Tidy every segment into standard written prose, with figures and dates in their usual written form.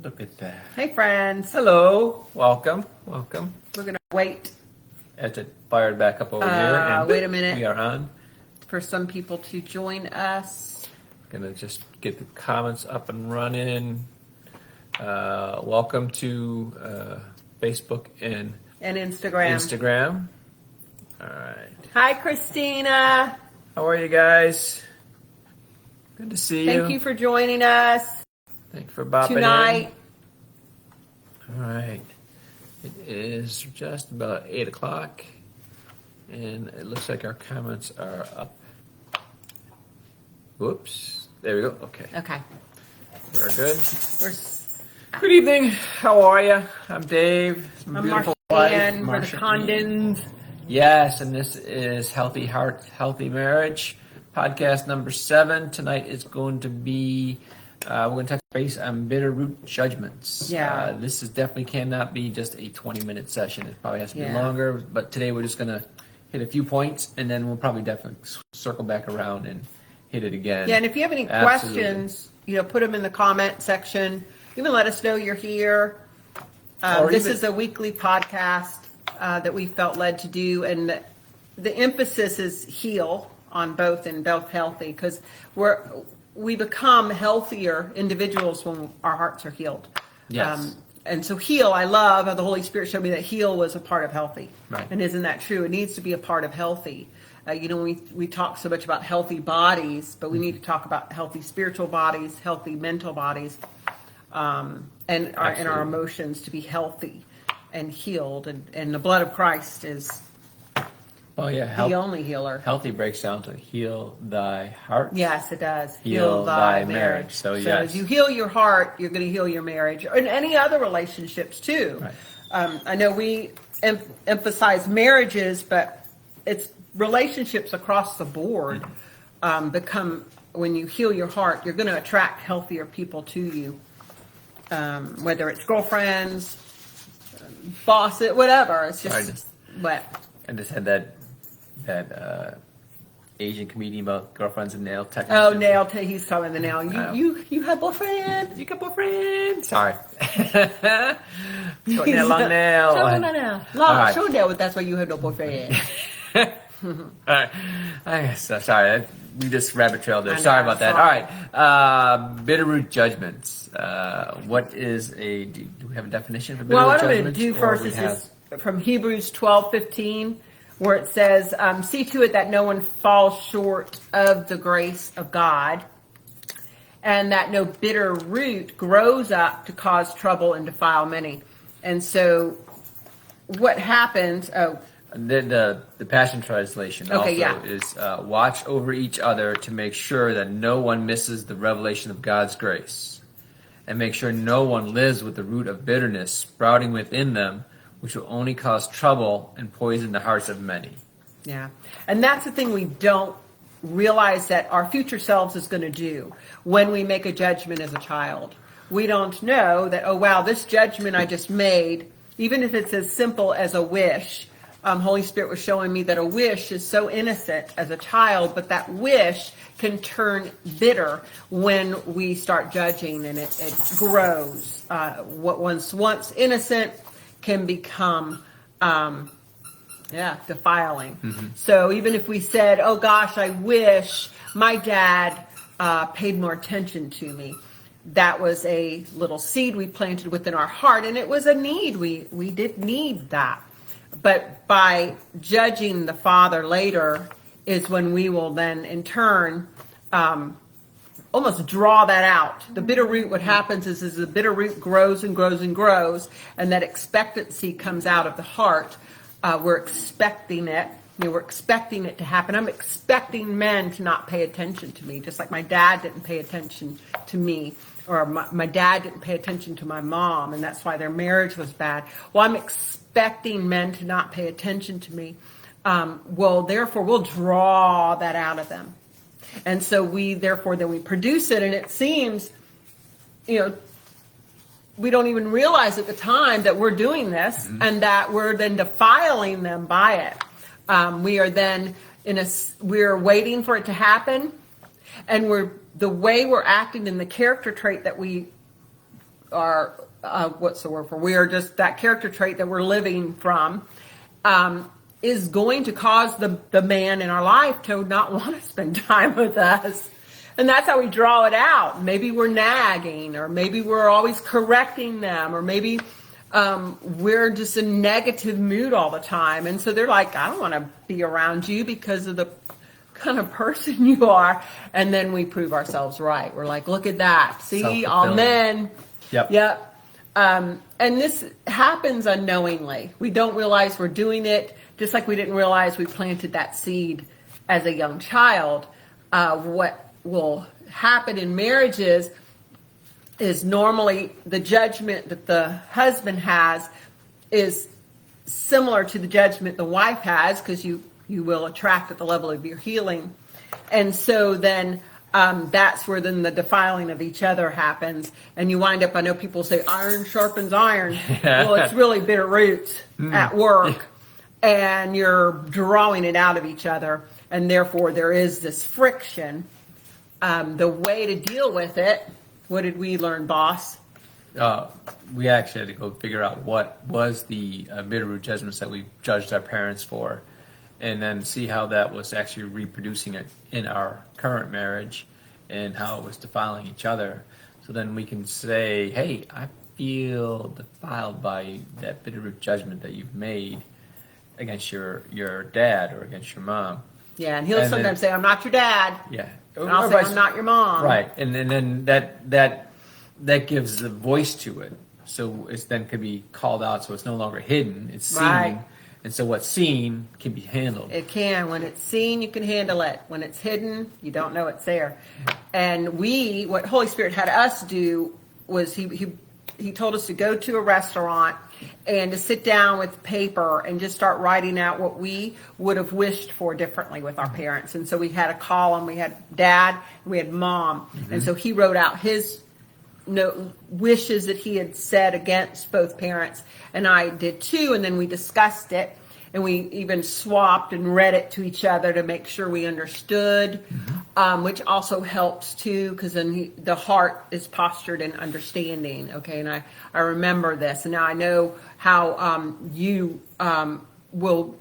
Look at that. Hey, friends. Hello. Welcome. We're going to wait As it fired back up over here. And wait a minute. We are on. For some people to join us. Gonna just get the comments up and running. Welcome to Facebook and Instagram. All right. Hi, Christina. How are you guys? Good to see you. Thank you for joining us. Thank you for bopping tonight. in. All right. It is just about 8 o'clock, and it looks like our comments are up. Whoops. There we go. Okay. Okay. We're good. We're Good evening. How are you? I'm Dave. I'm Marcia Ann. We're the Condons. Yes, and this is Healthy Heart, Healthy Marriage, podcast number 7. Tonight is going to be, we're going to touch base on bitterroot judgments. Yeah. This is definitely cannot be just a 20-minute session. It probably has to be Yeah. longer, but today we're just going to hit a few points, and then we'll probably definitely circle back around and hit it again. Yeah, and if you have any Absolutely. questions, put them in the comment section. Even let us know you're here. This is a weekly podcast that we felt led to do, and the emphasis is heal on both and both healthy, because we become healthier individuals when our hearts are healed. Yes. And so heal, I love how the Holy Spirit showed me that heal was a part of healthy. Right. And isn't that true? It needs to be a part of healthy. We talk so much about healthy bodies, but we need to talk about healthy spiritual bodies, healthy mental bodies, and our emotions to be healthy and healed. And the blood of Christ is the only healer. Healthy breaks down to heal thy heart. Yes, it does. Heal thy marriage. So yes. As you heal your heart, you're going to heal your marriage and any other relationships too. Right. I know we emphasize marriages, but it's relationships across the board become, when you heal your heart, you're going to attract healthier people to you. Whether it's girlfriends, bosses, whatever. It's just I just had that Asian comedian about girlfriends and nail tech. Oh, nail tech. He's talking the nail. You have boyfriend. You got boyfriend. Sorry. Short nail, long nail. Short nail. Long, short nail. That's why you have no boyfriend. All right. Sorry. We just rabbit trailed there. Sorry about that. All right. Bitterroot judgments. What is do we have a definition for bitterroot judgments? Well, what I'm going to do first is just from Hebrews 12:15, where it says, see to it that no one falls short of the grace of God, and that no bitter root grows up to cause trouble and defile many. And so what happens... The Passion Translation is watch over each other to make sure that no one misses the revelation of God's grace, and make sure no one lives with the root of bitterness sprouting within them, which will only cause trouble and poison the hearts of many. Yeah, and that's the thing we don't realize that our future selves is going to do when we make a judgment as a child. We don't know that, oh wow, this judgment I just made, even if it's as simple as a wish. Holy Spirit was showing me that a wish is so innocent as a child, but that wish can turn bitter when we start judging, and it grows. What once innocent can become, defiling. Mm-hmm. So even if we said, oh gosh, I wish my dad paid more attention to me, that was a little seed we planted within our heart, and it was a need. We did need that. But by judging the Father later is when we will then, in turn, almost draw that out. The bitter root, what happens is the bitter root grows and grows and grows, and that expectancy comes out of the heart. We're expecting it. We're expecting it to happen. I'm expecting men to not pay attention to me, just like my dad didn't pay attention to me, or my dad didn't pay attention to my mom, and that's why their marriage was bad. Well, I'm expecting men to not pay attention to me. Therefore, we'll draw that out of them. And so then we produce it, and it seems, we don't even realize at the time that we're doing this, mm-hmm. and that we're then defiling them by it. We are then we're waiting for it to happen, and the way we're acting and the character trait that we what's the word for? We are just that character trait that we're living from. Is going to cause the man in our life to not want to spend time with us. And that's how we draw it out. Maybe we're nagging, or maybe we're always correcting them, or maybe we're just in negative mood all the time. And so they're like, I don't want to be around you because of the kind of person you are. And then we prove ourselves right. We're like, look at that. See, all men. Yep. And this happens unknowingly. We don't realize we're doing it. Just like we didn't realize we planted that seed as a young child. What will happen in marriages is normally the judgment that the husband has is similar to the judgment the wife has, because you will attract at the level of your healing. And so then that's where then the defiling of each other happens. And you wind up, I know people say iron sharpens iron. Well, it's really bitter roots at work. And you're drawing it out of each other, and therefore there is this friction. The way to deal with it, what did we learn, boss? We actually had to go figure out what was the bitterroot judgments that we judged our parents for, and then see how that was actually reproducing it in our current marriage, and how it was defiling each other. So then we can say, hey, I feel defiled by that bitterroot judgment that you've made against your dad or against your mom. Yeah, and he'll sometimes say, I'm not your dad. Yeah. And I'll say, I'm not your mom. Right. And then that gives the voice to it. So it then could be called out, so it's no longer hidden. It's seen. Right. And so what's seen can be handled. It can. When it's seen, you can handle it. When it's hidden, you don't know it's there. And what Holy Spirit had us do was he told us to go to a restaurant and to sit down with paper and just start writing out what we would have wished for differently with our parents. And so we had a column. We had dad and we had mom. Mm-hmm. And so he wrote out his wishes that he had said against both parents. And I did too. And then we discussed it. And we even swapped and read it to each other to make sure we understood, which also helps too, because then the heart is postured in understanding. Okay, and I remember this, and now I know how you will.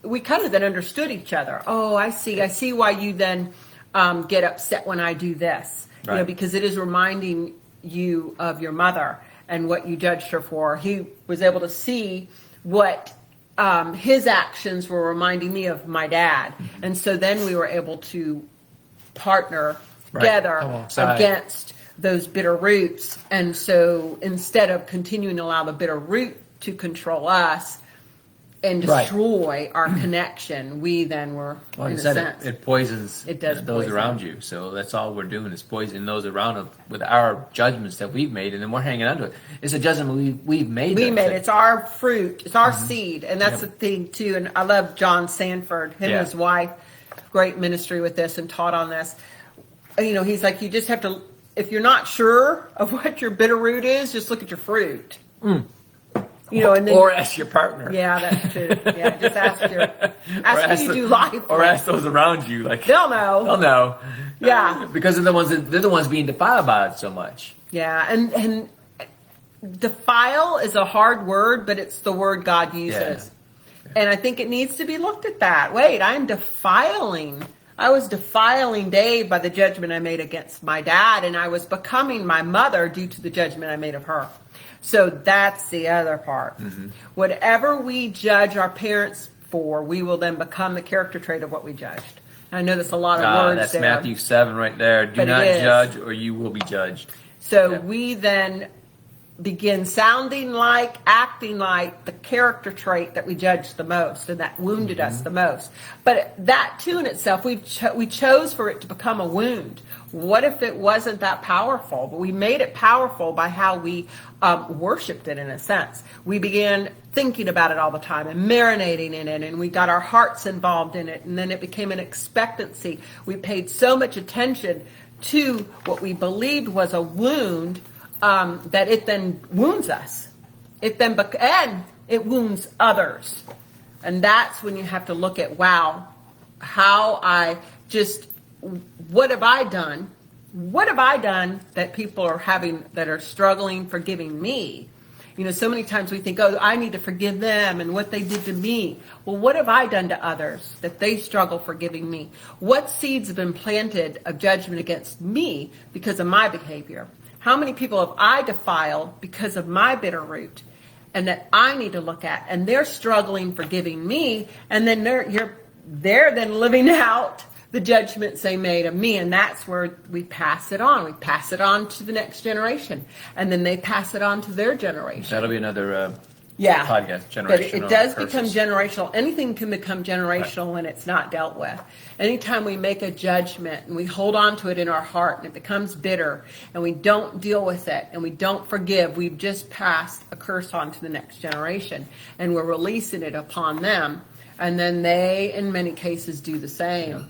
We kind of then understood each other. Oh, I see why you then get upset when I do this. Right. Because it is reminding you of your mother and what you judged her for. He was able to see what. His actions were reminding me of my dad. And so then we were able to partner together against those bitter roots. And so instead of continuing to allow the bitter root to control us and destroy our connection, we then were, in a sense. It poisons those around you. So that's all we're doing is poisoning those around us with our judgments that we've made, and then we're hanging on to it. It's a judgment we've made. It's our fruit. It's our seed. And that's the thing, too. And I love John Sanford, him and his wife, great ministry with this and taught on this. He's like, you just have to, if you're not sure of what your bitter root is, just look at your fruit. And then, or ask your partner. Yeah, that's true. Yeah, just ask who you do life with. Or ask those around you. Like they'll know. They'll know. Yeah, because they're the ones being defiled by it so much. Yeah, and defile is a hard word, but it's the word God uses, and I think it needs to be looked at that. Wait, I was defiling Dave by the judgment I made against my dad, and I was becoming my mother due to the judgment I made of her. So that's the other part. Mm-hmm. Whatever we judge our parents for, we will then become the character trait of what we judged. I know that's a lot of words that's there. That's Matthew 7 right there. Do not judge or you will be judged. So we then begin sounding like, acting like the character trait that we judged the most and that wounded us the most. But that too in itself, we chose for it to become a wound. What if it wasn't that powerful? But we made it powerful by how we worshipped it in a sense. We began thinking about it all the time and marinating in it, and we got our hearts involved in it, and then it became an expectancy. We paid so much attention to what we believed was a wound that it then wounds us. And it wounds others. And that's when you have to look at, what have I done what have I done that people are that are struggling forgiving me? So many times we think, oh, I need to forgive them and what they did to me. Well, what have I done to others that they struggle forgiving me? What seeds have been planted of judgment against me because of my behavior? How many people have I defiled because of my bitter root and that I need to look at? And they're struggling forgiving me, and then they're then living out the judgments they made of me, and that's where we pass it on. We pass it on to the next generation, and then they pass it on to their generation. That'll be another podcast, generational. But it does become generational. Anything can become generational when it's not dealt with. Anytime we make a judgment and we hold on to it in our heart and it becomes bitter and we don't deal with it and we don't forgive, we've just passed a curse on to the next generation, and we're releasing it upon them, and then they, in many cases, do the same. Yeah.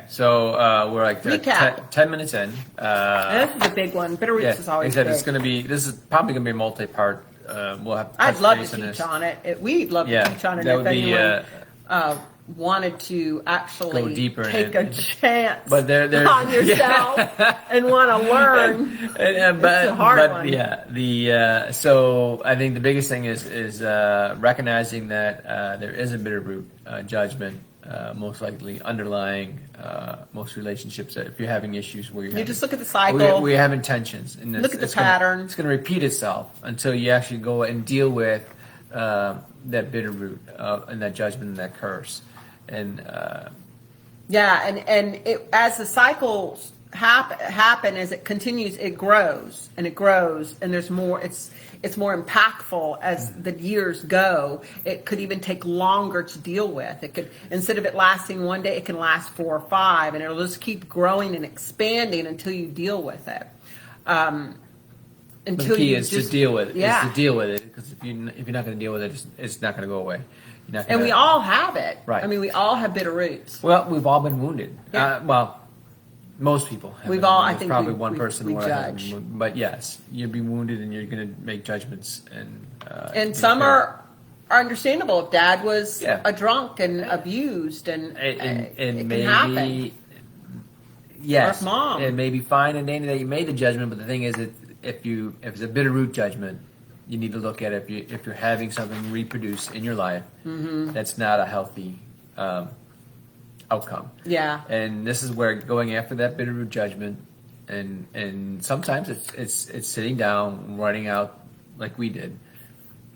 So we're like 10 minutes in. And this is a big one. Bitter roots is always big. This is probably going to be a multi-part. I'd love to teach on it. We'd love to teach on it if anyone wanted to actually go deeper take a chance on yourself and want to learn. It's a hard one. So I think the biggest thing is recognizing that there is a bitter root judgment. Most likely underlying most relationships. If you're having issues where you just look at the cycle, where you have intentions, and look at the pattern. It's going to repeat itself until you actually go and deal with that bitter root and that judgment and that curse. And as the cycles happen, as it continues, it grows, and there's more. It's more impactful as the years go. It could even take longer to deal with. It could, instead of it lasting one day, it can last 4 or 5, and it'll just keep growing and expanding until you deal with it. The key is to deal with it. Is to deal with it, because if you're not going to deal with it, it's not going to go away. And we all have it. Right. I mean, we all have bitter roots. Well, we've all been wounded. Yeah. Most people have. We've all. I think probably one person we judge. But yes, you'll be wounded, and you're going to make judgments, and some are understandable. If Dad was a drunk and abused, and it maybe can happen. Yes, or Mom. It may be fine and dandy that you made the judgment, but the thing is, if it's a bitter root judgment, you need to look at it. If you're having something reproduce in your life, that's not a healthy outcome. Yeah. And this is where going after that bitter root judgment, and sometimes it's sitting down, writing out like we did,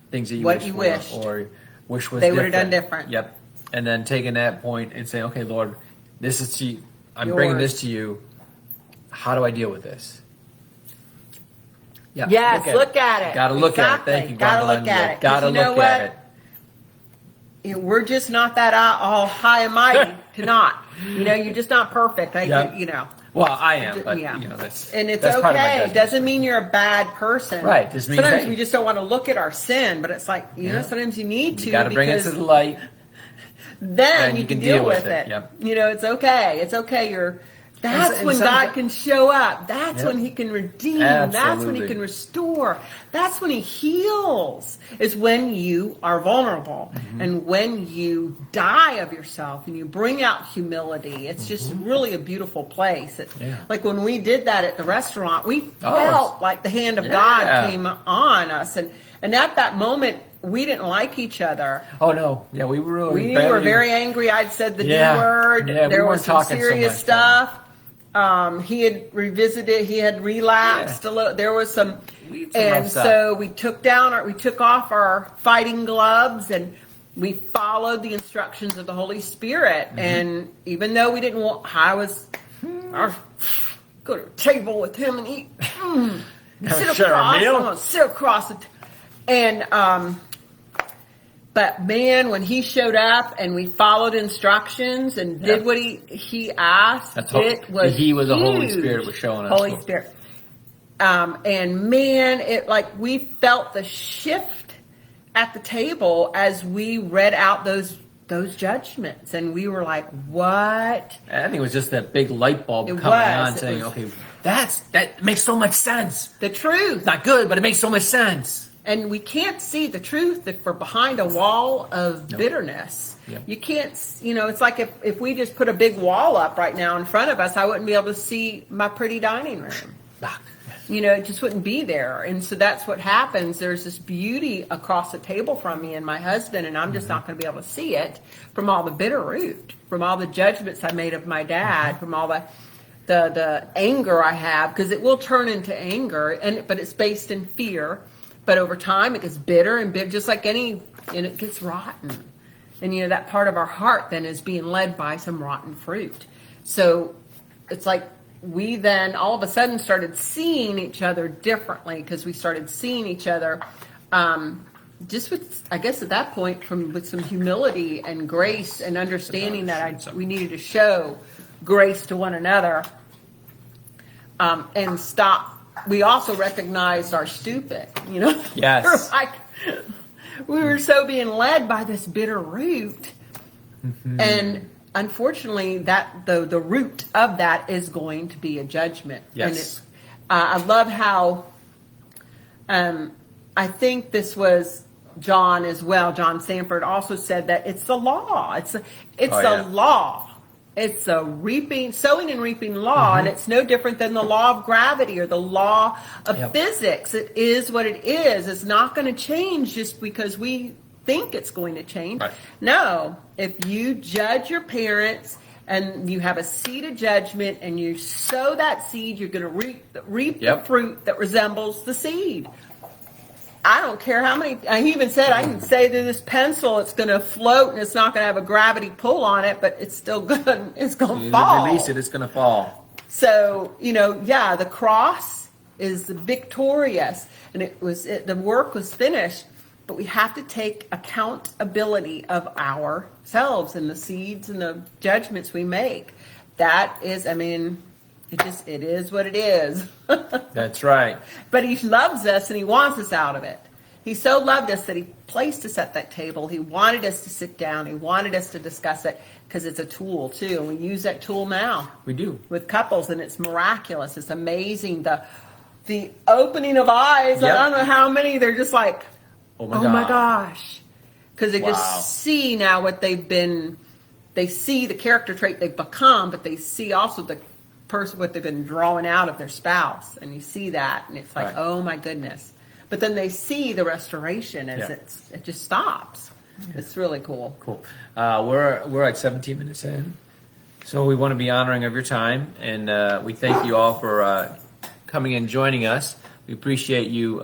things that you wish or wish was they would have done different. Yep. And then taking that point and saying, okay, Lord, this is to you. I'm bringing this to you. How do I deal with this? Yeah. Yes, look at it. Got to look at it. Thank you. Got to look at it. Got to look at it. We're just not that all high and mighty to not. You're just not perfect. Well, I am, but that's and it's that's okay. Part of my it doesn't mean you're a bad person. Right. Just means sometimes we just don't want to look at our sin, but it's like sometimes you need to. You got to bring it to the light. Then you can deal with it. Yep. It's okay. It's okay. That's when God can show up. That's when He can redeem. Absolutely. That's when He can restore. That's when He heals. Is when you are vulnerable and when you die of yourself and you bring out humility. It's just really a beautiful place. Like when we did that at the restaurant, we felt like the hand of God came on us. And at that moment, we didn't like each other. Oh no! Yeah, we were very angry. I'd said the D word. Yeah, there was some serious stuff. He had revisited. He had relapsed a little. There was some, and so we took off our fighting gloves and we followed the instructions of the Holy Spirit. And even though we didn't want, go to a table with him and eat. Sit across it, and but man, when he showed up and we followed instructions and did what he asked, it was huge. The Holy Spirit was showing us. Holy Spirit. And man, we felt the shift at the table as we read out those judgments, and we were like, what? I think it was just that big light bulb coming on saying, okay, that makes so much sense. The truth. It's not good, but it makes so much sense. And we can't see the truth if we're behind a wall of bitterness. Yep. You can't, it's like if we just put a big wall up right now in front of us, I wouldn't be able to see my pretty dining room. It just wouldn't be there. And so that's what happens. There's this beauty across the table from me and my husband, and I'm just not going to be able to see it from all the bitter root, from all the judgments I made of my dad, from all the anger I have, because it will turn into anger, but it's based in fear. But over time, it gets bitter and bitter, just like and it gets rotten. And, that part of our heart then is being led by some rotten fruit. So it's like we then all of a sudden started seeing each other differently, because we started seeing each other just with, I guess at that point, with some humility and grace and understanding that we needed to show grace to one another and stop. We also recognized our stupid, Yes. We were so being led by this bitter root. Mm-hmm. And unfortunately, that the root of that is going to be a judgment. Yes. And I love how I think this was John as well. John Sanford also said that it's the law. It's a law. It's a sowing and reaping law, and it's no different than the law of gravity or the law of physics. It is what it is. It's not going to change just because we think it's going to change. Right. No, if you judge your parents and you have a seed of judgment and you sow that seed, you're going to reap the fruit that resembles the seed. I don't care how many. He even said, I can say that this pencil, it's going to float and it's not going to have a gravity pull on it, but it's still good. It's going to fall. Release it, it's going to fall. So, the cross is victorious, and the work was finished, but we have to take accountability of ourselves and the seeds and the judgments we make. That is, it is what it is. That's right. But he loves us and he wants us out of it. He so loved us that he placed us at that table. He wanted us to sit down. He wanted us to discuss it, because it's a tool too. And we use that tool now. We do. With couples, and it's miraculous. It's amazing. The opening of eyes. I don't know how many. They're just like, oh my gosh. Because they just see now what they've been. They see the character trait they've become, but they see also the person what they've been drawing out of their spouse, and you see that, and it's like, oh my goodness. But then they see the restoration as it just stops. It's really cool. Cool. We're like 17 minutes in, so we want to be honoring of your time, and we thank you all for coming and joining us. We appreciate you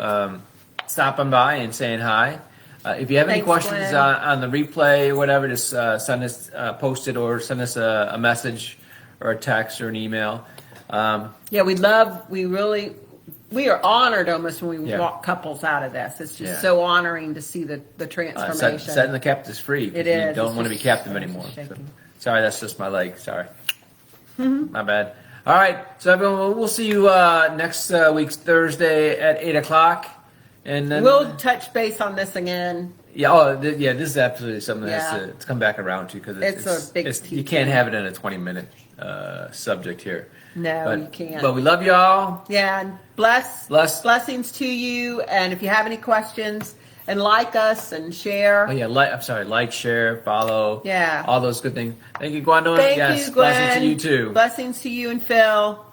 stopping by and saying hi. If you have any questions on the replay or whatever, just send us, post it, or send us a message or a text or an email. We are honored almost when we walk couples out of this. It's just so honoring to see the transformation. Setting the captives free. It is. You don't want to be captive anymore. So, sorry, that's just my leg. Sorry. My bad. All right. So everyone, we'll see you next week's Thursday at 8 o'clock. And then we'll touch base on this again. Yeah. This is absolutely something that's to come back around to, because it's a big. You can't have it in a 20-minute subject here. No, you can't. But we love you all. Yeah, and blessings to you. And if you have any questions, and like us and share. Oh yeah, like, share, follow. Yeah, all those good things. Thank you, Gwendolyn. Thank you, Gwen. Blessings to you too. Blessings to you and Phil.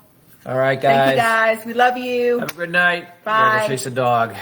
All right, guys. Thank you, guys. We love you. Have a good night. Bye. Gotta go chase a dog.